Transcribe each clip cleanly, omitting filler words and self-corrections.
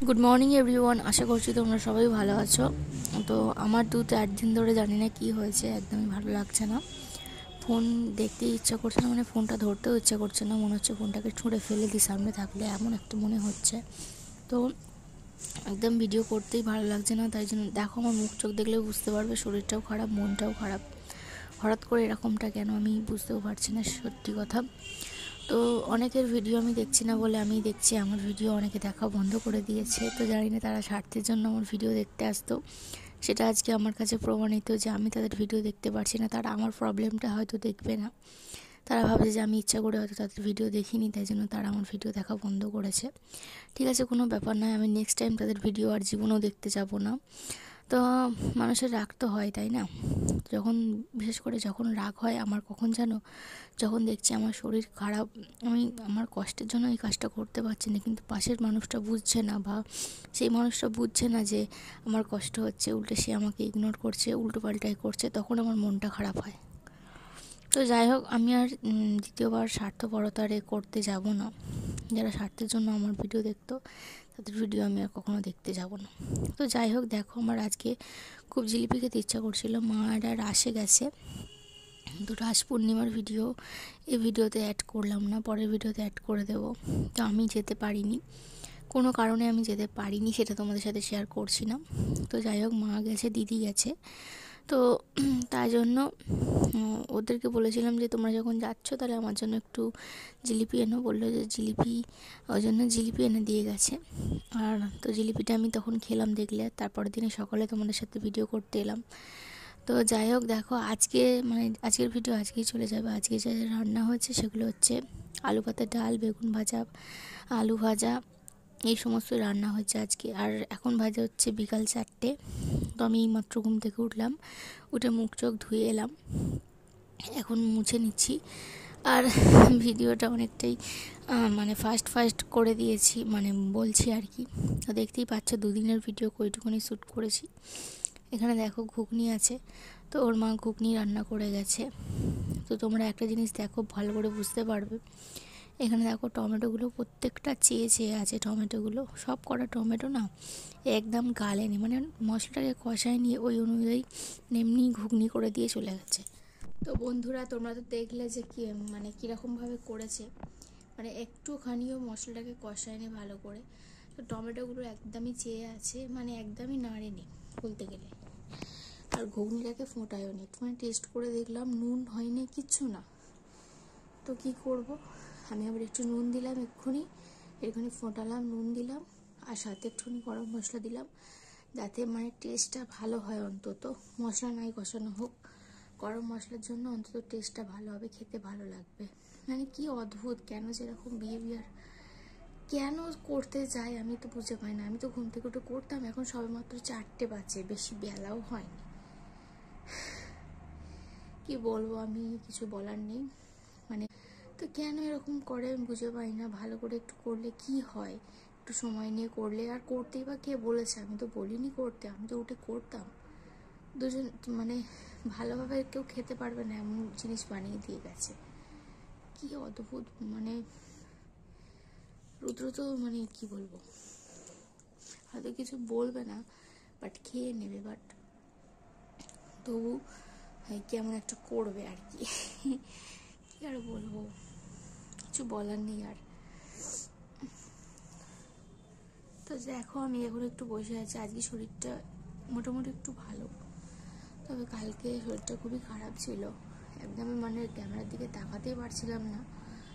Good morning everyone, আশা করছি তোমরা সবাই ভালো আছো। তো আমার 2-4 দিন ধরে জানি না কি হয়েছে, একদমই ভালো লাগছে না। ফোন দেখতে ইচ্ছা করছে না, মানে ফোনটা ধরতেও ইচ্ছা করছে না, মনে হচ্ছে ফোনটাকে ছুঁড়ে ফেলে দিই সামনে থাকলে, এমন একটা মনে হচ্ছে। তো একদম ভিডিও করতেই ভালো লাগছে না, তাই জন্য দেখো আমার মুখ চোখ দেখলে বুঝতে পারবে শরীরটাও খারাপ, মনটাও খারাপ। হঠাৎ করে এরকমটা কেন আমি বুঝতেও পারছি না, সত্যি কথা। তো অনেকের ভিডিও আমি দেখছি না বলে আমি দেখছি, আমার ভিডিও অনেকে দেখা বন্ধ করে দিয়েছে। তো জানি না তারা স্বার্থের জন্য আমার ভিডিও দেখতে আসতো, সেটা আজকে আমার কাছে প্রমাণিত যে আমি তাদের ভিডিও দেখতে পারছি না। তারা আমার প্রবলেমটা হয়তো দেখবে না, তারা ভাবছে যে আমি ইচ্ছা করে হয়তো তাদের ভিডিও দেখিনি, তাই জন্য তারা আমার ভিডিও দেখা বন্ধ করেছে। ঠিক আছে, কোনো ব্যাপার নয়, আমি নেক্সট টাইম তাদের ভিডিও আর জীবনেও দেখতে যাব না। তো মানুষের রাগ তো হয়, তাই না? যখন বিশেষ করে যখন রাগ হয় আমার, কখন যেন যখন দেখছি আমার শরীর খারাপ, আমি আমার কষ্টের জন্য এই কাজটা করতে পারছি না, কিন্তু পাশের মানুষটা বুঝছে না, বা সেই মানুষটা বুঝছে না যে আমার কষ্ট হচ্ছে, উল্টে সে আমাকে ইগনোর করছে, উল্টো পাল্টাই করছে, তখন আমার মনটা খারাপ হয়। তো যাই হোক, আমি আর দ্বিতীয়বার স্বার্থপরতারে করতে যাব না। যারা স্বার্থের জন্য আমার ভিডিও দেখতো তাদের ভিডিও আমি আর কখনো দেখতে যাব না। তো যাই হোক, দেখো আমার আজকে খুব জিলিপি খেতে ইচ্ছা করছিল, মা আর রাসে গেছে। তো রাস পূর্ণিমার ভিডিও এই ভিডিওতে অ্যাড করলাম না, পরের ভিডিওতে অ্যাড করে দেবো। তো আমি যেতে পারিনি, কোনো কারণে আমি যেতে পারিনি, সেটা তোমাদের সাথে শেয়ার করছি না। তো যাই হোক, মা গেছে, দিদি গেছে। তো তাই জন্য ওদেরকে বলেছিলাম যে তোমরা যখন যাচ্ছ তাহলে আমার জন্য একটু জিলিপি এনো, বললো যে জিলিপি, ওই জন্য জিলিপি এনে দিয়ে গেছে। আর তো জিলিপিটা আমি তখন খেলাম, দেখলে তারপরের দিনে সকালে তোমাদের সাথে ভিডিও করতে এলাম। তো যাই হোক, দেখো আজকে মানে আজকের ভিডিও আজকেই চলে যাবে। আজকে যা রান্না হয়েছে সেগুলো হচ্ছে আলু পাতার ডাল, বেগুন ভাজা, আলু ভাজা, এই সমস্ত রান্না হচ্ছে আজকে। আর এখন ভাজা হচ্ছে বিকাল 4টে। তো আমি মাত্র ঘুম থেকে উঠলাম, উঠে মুখ চোখ ধুয়ে এলাম, এখন মুছে নিচ্ছি। আর ভিডিওটা অনেকটাই মানে ফাস্ট করে দিয়েছি, মানে বলছি আর কি। তো দেখতেই পাচ্ছ 2 দিনের ভিডিও কইটুকুনি শ্যুট করেছি। এখানে দেখো ঘুগনি আছে, তো ওর মা ঘুগনি রান্না করে গেছে। তো তোমরা একটা জিনিস দেখো, ভালো করে বুঝতে পারবে। এখানে দেখো টমেটোগুলো প্রত্যেকটা চেয়ে চেয়ে আছে, টমেটোগুলো সব কটা টমেটো না একদম গালেনি, মানে মশলাটাকে কষায় নিয়ে ওই অনুযায়ী এমনি ঘুগনি করে দিয়ে চলে গেছে। তো বন্ধুরা, তোমরা তো দেখলে যে কি মানে কীরকমভাবে করেছে, মানে একটুখানিও মশলাটাকে কষায়নি ভালো করে। তো টমেটোগুলো একদমই চেয়ে আছে, মানে একদমই নাড়েনি বলতে গেলে। আর ঘুগনিটাকে ফোটায়ও নি, মানে টেস্ট করে দেখলাম নুন হয়নি, কিচ্ছু না। তো কি করব, আমি আবার একটু নুন দিলাম, একটুখানি ফোটালাম, নুন দিলাম, আর সাথে একটুখানি গরম মশলা দিলাম, যাতে মানে টেস্টটা ভালো হয়। অন্তত মশলা নাই কষানো হোক, গরম মশলার জন্য অন্তত টেস্টটা ভালো হবে, খেতে ভালো লাগবে। মানে কি অদ্ভুত, কেন যেরকম বিহেভিয়ার কেন করতে যাই আমি তো বুঝে পাই না। আমি তো ঘুম থেকে উঠে করতাম, এখন সবেমাত্র 4টে বাজে, বেশি বেলাও হয়নি। কি বলবো, আমি কিছু বলার নেই। মানে তো কেন এরকম করে আমি বুঝে পাই না। ভালো করে একটু করলে কি হয়, একটু সময় নিয়ে করলে। আর করতেই বা কে বলেছে, আমি তো বলিনি করতে, আমি তো উঠে করতাম। দুজন মানে ভালোভাবে কেউ খেতে পারবে না এমন জিনিস বানিয়ে দিয়ে গেছে, কি অদ্ভুত। মানে রুদ্র তো মানে কি বলবো, হয়তো কিছু বলবে না, বাট খেয়ে নেবে, বাট তবু কেমন একটা করবে আর কি। কি আর বলবো, কিছু বলার নেই আর। তো দেখো আমি এখন একটু বসে আছি, আজকে শরীরটা মোটামুটি একটু ভালো, তবে কালকে শরীরটা খুবই খারাপ ছিল, একদমই মানে ক্যামেরার দিকে তাকাতেই পারছিলাম না,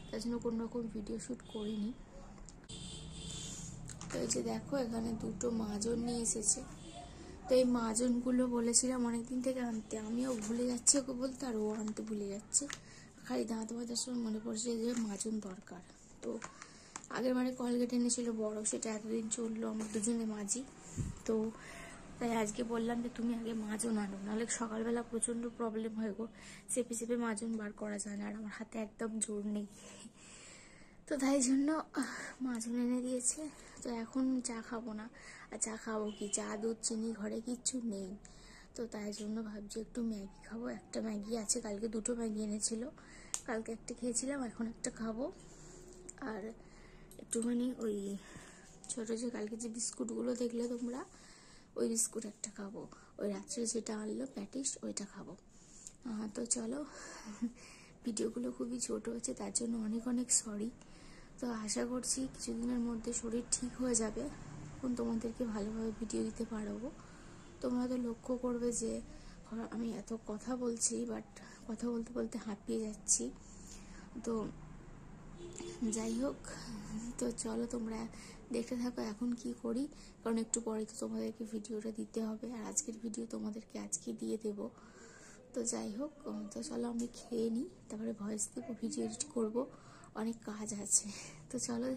তার জন্য কোনো রকম ভিডিও শ্যুট করিনি। তো এই যে দেখো এখানে 2টো মাজন নিয়ে এসেছে। তো এই মাজনগুলো বলেছিলাম অনেকদিন থেকে আনতে, আমিও ভুলে যাচ্ছি ওকে বলতে, আর ও আনতে ভুলে যাচ্ছে। খালি দাঁত বাজার সময় মনে পড়ছে যে মাজন দরকার। তো আগের বারে কলগেট এনেছিল বড়, সেটা এতদিন চললো, আমরা দুজনে মাজি। তো তাই আজকে বললাম যে তুমি আগে মাজন আনো, নাহলে সকালবেলা প্রচণ্ড প্রবলেম হয় গো, চেপে চেপে মাজন বার করা যায় না, আর আমার হাতে একদম জোর নেই। তো তাই জন্য মাজন এনে দিয়েছে। তো এখন চা খাবো না, আর চা খাবো কি, চা দুধ চিনি ঘরে কিচ্ছু নেই। তো তাই জন্য ভাবছি একটু ম্যাগি খাবো, একটা ম্যাগি আছে, কালকে 2টো ম্যাগি এনেছিল, কালকে একটা খেয়েছিলাম, এখন একটা খাবো। আর একটুখানি ওই ছোটো যে কালকে যে বিস্কুটগুলো দেখলে তোমরা, ওই বিস্কুট একটা খাবো, ওই রাত্রে যেটা আনলো প্যাটিস ওইটা খাবো। তো চলো, ভিডিওগুলো খুবই ছোটো হচ্ছে, তার জন্য অনেক অনেক সরি। তো আশা করছি কিছুদিনের মধ্যে শরীর ঠিক হয়ে যাবে, এখন তোমাদেরকে ভালোভাবে ভিডিও দিতে পারবো। তোমরা তো লক্ষ্য করবে যে আমি এত কথা বলছি, বাট কথা বলতে বলতে হাঁপিয়ে যাচ্ছি। তো যাই হোক, তো চলো তোমরা দেখতে থাকো এখন কি করি, কারণ একটু পরে তো তোমাদেরকে ভিডিওটা দিতে হবে, আর আজকের ভিডিও তোমাদেরকে আজকে দিয়ে দেব। তো যাই হোক, তো চলো আমি খেয়ে নিই, তারপরে ভয়েস দেবো, ভিডিও এডিট করবো, অনেক কাজ আছে। তো চলো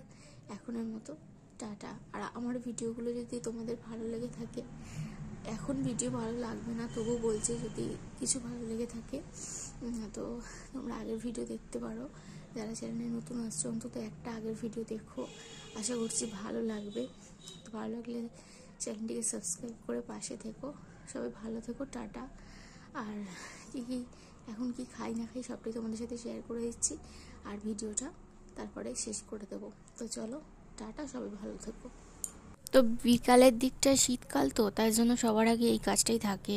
এখনের মতো টাটা। আর আমার ভিডিওগুলো যদি তোমাদের ভালো লেগে থাকে, এখন ভিডিও ভালো লাগবে না, তবু বলছি যদি কিছু ভালো লেগে থাকে তো তোমরা আগের ভিডিও দেখতে পারো। যারা চ্যানেলে নতুন আসছে অন্তত একটা আগের ভিডিও দেখো, আশা করছি ভালো লাগবে। তো ভালো লাগলে চ্যানেলটিকে সাবস্ক্রাইব করে পাশে থেকো। সবাই ভালো থেকো, টাটা। আর কী এখন কি খাই না খাই সবটাই তোমাদের সাথে শেয়ার করে দিচ্ছি, আর ভিডিওটা তারপরে শেষ করে দেবো। তো চলো টাটা, সবাই ভালো থেকো। তো বিকালের দিকটা শীতকাল, তো তাই জন্য সবার আগে এই কাজটাই থাকে।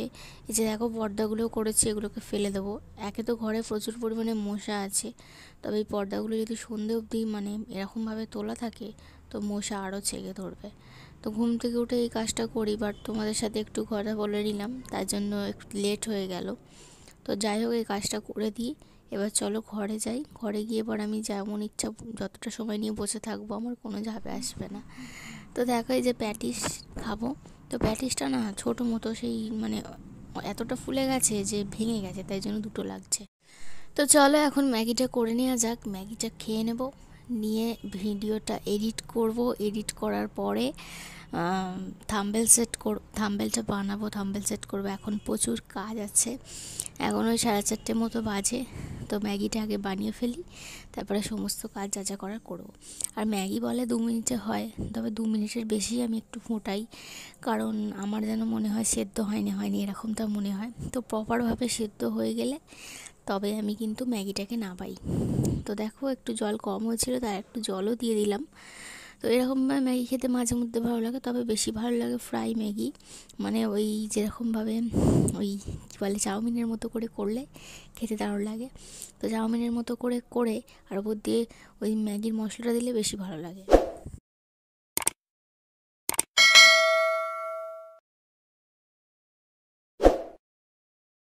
এই যে দেখো পর্দাগুলো করেছি, এগুলোকে ফেলে দেবো। একে তো ঘরে প্রচুর পরিমাণে মশা আছে, তবে এই পর্দাগুলো যদি সন্ধে অবধি মানে এরকমভাবে তোলা থাকে তো মশা আরও ছেকে ধরবে। তো ঘুম থেকে উঠে এই কাজটা করি, বাট তোমাদের সাথে একটু কথা বলে নিলাম, তার জন্য একটু লেট হয়ে গেল। তো যাই হোক, এই কাজটা করে দিই। এবার চলো ঘরে যাই, ঘরে গিয়ে এবার আমি যেমন ইচ্ছা যতটা সময় নিয়ে বসে থাকবো, আমার কোনো যাবে আসবে না। তো দেখো এই যে প্যাটিস খাবো, তো প্যাটিসটা না ছোটো মতো, সেই মানে এতটা ফুলে গেছে যে ভেঙে গেছে, তাই জন্য দুটো লাগছে। তো চলো এখন ম্যাগিটা করে নেওয়া যাক, ম্যাগিটা খেয়ে নেব, নিয়ে ভিডিওটা এডিট করব, এডিট করার পরে থাম্বেলটা বানাবো, থাম্বেল সেট করবো। এখন প্রচুর কাজ আছে, এখন ওই 4:30 মতো বাজে। তো ম্যাগিটা আগে বানিয়ে ফেলি, তারপরে সমস্ত কাজ যা যা করার করবো। আর ম্যাগি বলে 2 মিনিটে হয়, তবে 2 মিনিটের বেশি আমি একটু ফোটাই, কারণ আমার যেন মনে হয় সেদ্ধ হয়নি এরকমটা মনে হয়। তো প্রপারভাবে সেদ্ধ হয়ে গেলে তবে আমি কিন্তু ম্যাগিটাকে নামাই। তো দেখো একটু জল কম হয়েছিল, তাই একটু জলও দিয়ে দিলাম। তো এরকমভাবে ম্যাগি খেতে মাঝে মধ্যে ভালো লাগে, তবে বেশি ভালো লাগে ফ্রাই ম্যাগি, মানে ওই যেরকমভাবে ওই কী বলে চাউমিনের মতো করে করলে খেতে দারুণ লাগে। তো চাউমিনের মতো করে আর ওপর দিয়ে ওই ম্যাগির মশলাটা দিলে বেশি ভালো লাগে।